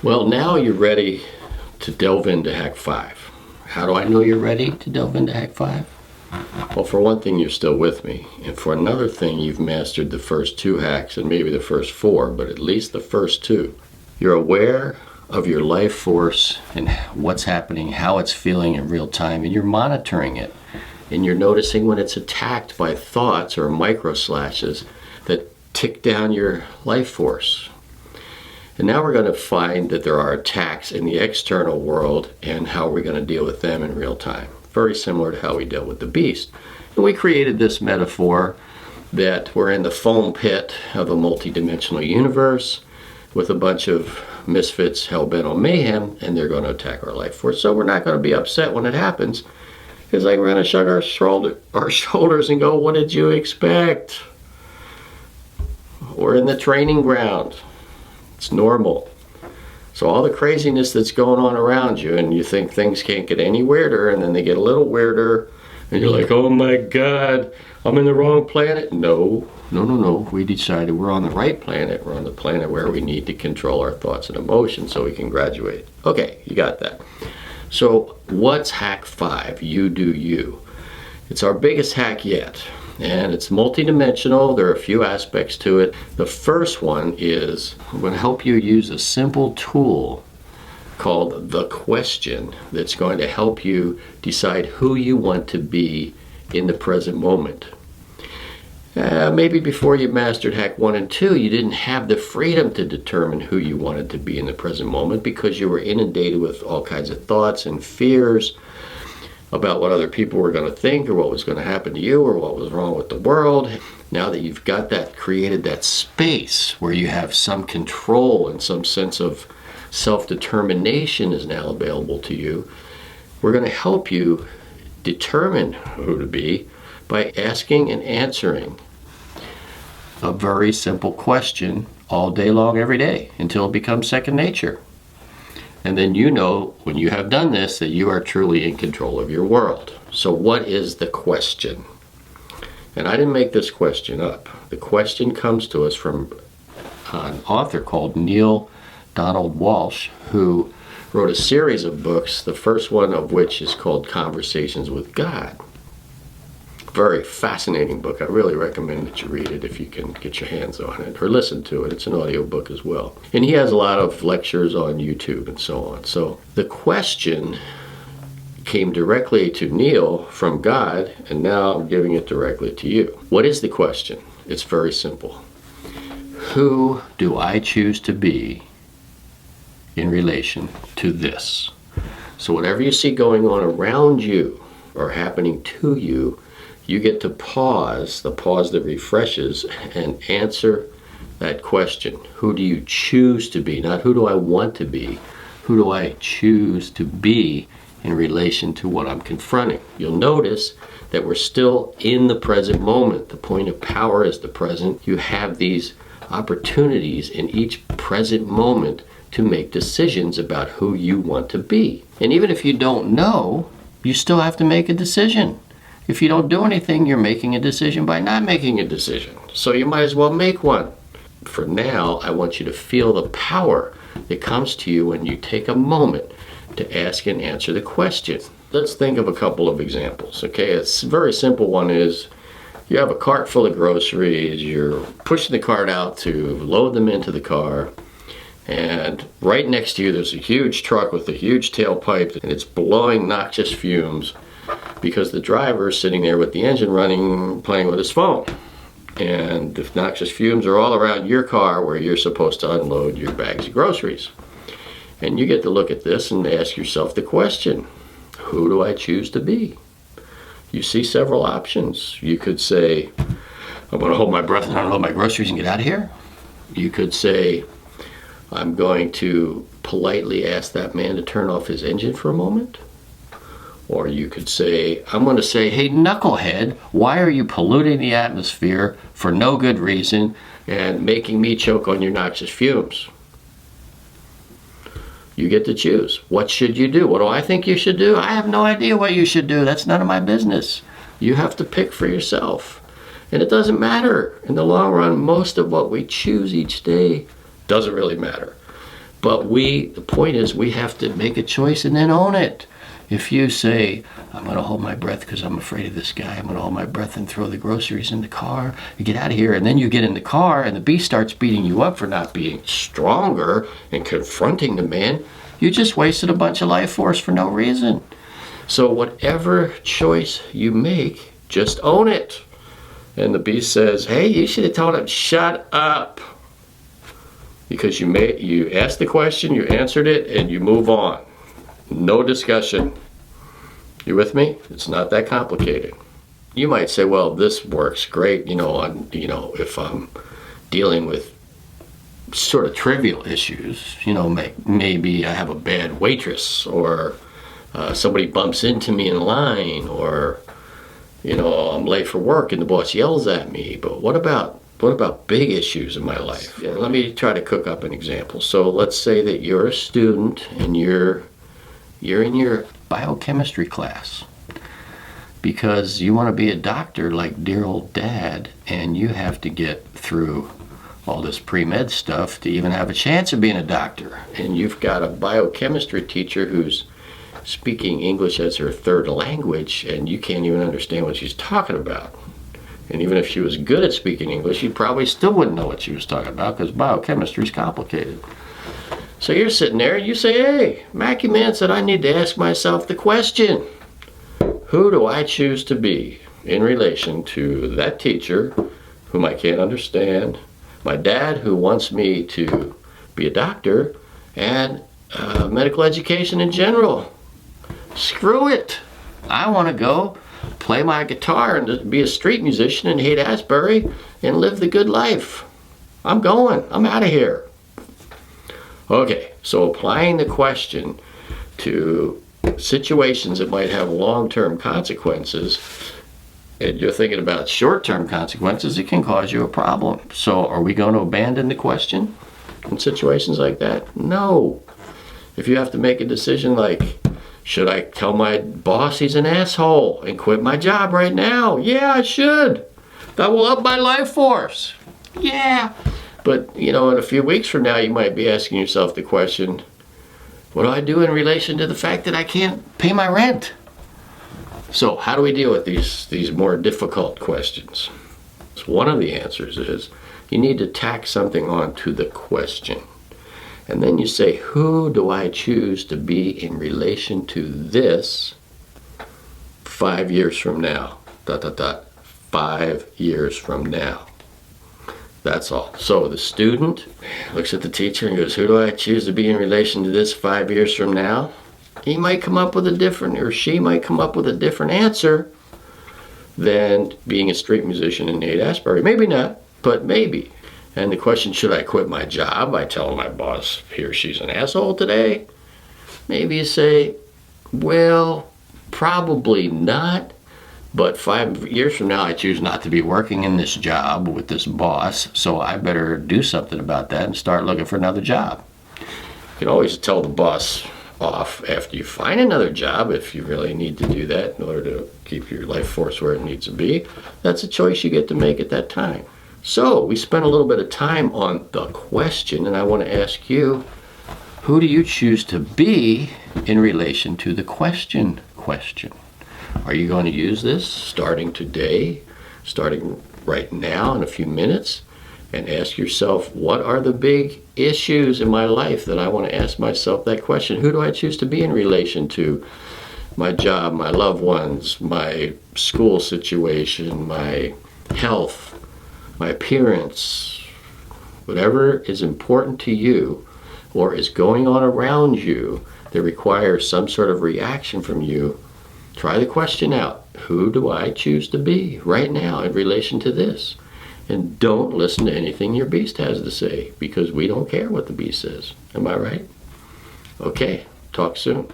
Well, now you're ready to delve into Hack 5. How do I know you're ready to delve into Hack 5? Well, for one thing, you're still with me. And for another thing, you've mastered the first 2 hacks and maybe the first 4, but at least the first 2. You're aware of your life force and what's happening, how it's feeling in real time, and you're monitoring it. And you're noticing when it's attacked by thoughts or micro slashes that tick down your life force. And now we're going to find that there are attacks in the external world and how we're going to deal with them in real time. Very similar to how we dealt with the beast. And we created this metaphor that we're in the foam pit of a multidimensional universe with a bunch of misfits hell-bent on mayhem, and they're going to attack our life force. So we're not going to be upset when it happens. It's like we're going to shrug our shoulders and go, what did you expect? We're in the training ground. It's normal. So all the craziness that's going on around you, and you think things can't get any weirder, and then they get a little weirder, and you're like, oh my God, I'm in the wrong planet. No. We decided we're on the right planet. We're on the planet where we need to control our thoughts and emotions so we can graduate. Okay, you got that. So what's Hack 5? You do you. It's our biggest hack yet. And it's multidimensional. There are a few aspects to it. The first one is I'm going to help you use a simple tool called the question that's going to help you decide who you want to be in the present moment. Maybe before you mastered Hack 1 and 2, you didn't have the freedom to determine who you wanted to be in the present moment because you were inundated with all kinds of thoughts and fears about what other people were going to think or what was going to happen to you or what was wrong with the world. Now that you've got that, created that space where you have some control and some sense of self-determination is now available to you, we're going to help you determine who to be by asking and answering a very simple question all day long, every day, until it becomes second nature. And then you know, when you have done this, that you are truly in control of your world. So what is the question? And I didn't make this question up. The question comes to us from an author called Neil Donald Walsh, who wrote a series of books, the first one of which is called Conversations with God. Very fascinating book. I really recommend that you read it if you can get your hands on it or listen to it. It's an audiobook as well. And he has a lot of lectures on YouTube and so on. So the question came directly to Neil from God, and now I'm giving it directly to you. What is the question? It's very simple. Who do I choose to be in relation to this? So whatever you see going on around you or happening to you, you get to pause, the pause that refreshes, and answer that question. Who do you choose to be? Not who do I want to be. Who do I choose to be in relation to what I'm confronting? You'll notice that we're still in the present moment. The point of power is the present. You have these opportunities in each present moment to make decisions about who you want to be. And even if you don't know, you still have to make a decision. If you don't do anything, you're making a decision by not making a decision. So you might as well make one. For now, I want you to feel the power that comes to you when you take a moment to ask and answer the question. Let's think of a couple of examples, okay? A very simple one is you have a cart full of groceries, you're pushing the cart out to load them into the car, and right next to you there's a huge truck with a huge tailpipe, and it's blowing noxious fumes because the driver is sitting there with the engine running, playing with his phone. And the noxious fumes are all around your car where you're supposed to unload your bags of groceries. And you get to look at this and ask yourself the question, who do I choose to be? You see several options. You could say, I'm going to hold my breath and unload my groceries and get out of here. You could say, I'm going to politely ask that man to turn off his engine for a moment. Or you could say, I'm going to say, hey, knucklehead, why are you polluting the atmosphere for no good reason and making me choke on your noxious fumes? You get to choose. What should you do? What do I think you should do? I have no idea what you should do. That's none of my business. You have to pick for yourself. And it doesn't matter. In the long run, most of what we choose each day doesn't really matter. But the point is, we have to make a choice and then own it. If you say, I'm going to hold my breath because I'm afraid of this guy, I'm going to hold my breath and throw the groceries in the car, and get out of here, and then you get in the car and the beast starts beating you up for not being stronger and confronting the man, you just wasted a bunch of life force for no reason. So whatever choice you make, just own it. And the beast says, hey, you should have told him, shut up. Because you asked the question, you answered it, and you move on. No discussion. You with me? It's not that complicated. You might say, well, this works great, if I'm dealing with sort of trivial issues, maybe I have a bad waitress, or somebody bumps into me in line, or I'm late for work and the boss yells at me. But what about big issues in my life? Yeah, let me try to cook up an example. So let's say that you're a student and you're in your biochemistry class because you want to be a doctor like dear old dad, and you have to get through all this pre-med stuff to even have a chance of being a doctor. And you've got a biochemistry teacher who's speaking English as her third language, and you can't even understand what she's talking about. And even if she was good at speaking English, you probably still wouldn't know what she was talking about because biochemistry is complicated. So you're sitting there and you say, hey, Mackieman said I need to ask myself the question, who do I choose to be in relation to that teacher whom I can't understand, my dad who wants me to be a doctor, and medical education in general? Screw it. I want to go play my guitar and be a street musician in Haight-Ashbury and live the good life. I'm going. I'm out of here. Okay, so applying the question to situations that might have long-term consequences, and you're thinking about short-term consequences, it can cause you a problem. So are we going to abandon the question in situations like that? No. If you have to make a decision like, should I tell my boss he's an asshole and quit my job right now? Yeah, I should. That will up my life force. Yeah. But, in a few weeks from now, you might be asking yourself the question, what do I do in relation to the fact that I can't pay my rent? So how do we deal with these more difficult questions? So one of the answers is you need to tack something onto the question. And then you say, who do I choose to be in relation to this 5 years from now? 5 years from now. That's all. So the student looks at the teacher and goes, who do I choose to be in relation to this 5 years from now? He might come up with or she might come up with a different answer than being a street musician in Haight-Ashbury. Maybe not, but maybe. And the question, should I quit my job by telling my boss he or she's an asshole today? Maybe you say, well, probably not. But 5 years from now, I choose not to be working in this job with this boss, so I better do something about that and start looking for another job. You can always tell the boss off after you find another job if you really need to do that in order to keep your life force where it needs to be. That's a choice you get to make at that time. So we spent a little bit of time on the question, and I want to ask you, who do you choose to be in relation to the question? Are you going to use this starting today, starting right now in a few minutes, and ask yourself, what are the big issues in my life that I want to ask myself that question? Who do I choose to be in relation to my job, my loved ones, my school situation, my health, my appearance, whatever is important to you or is going on around you that requires some sort of reaction from you? Try the question out. Who do I choose to be right now in relation to this? And don't listen to anything your beast has to say, because we don't care what the beast says. Am I right? Okay, talk soon.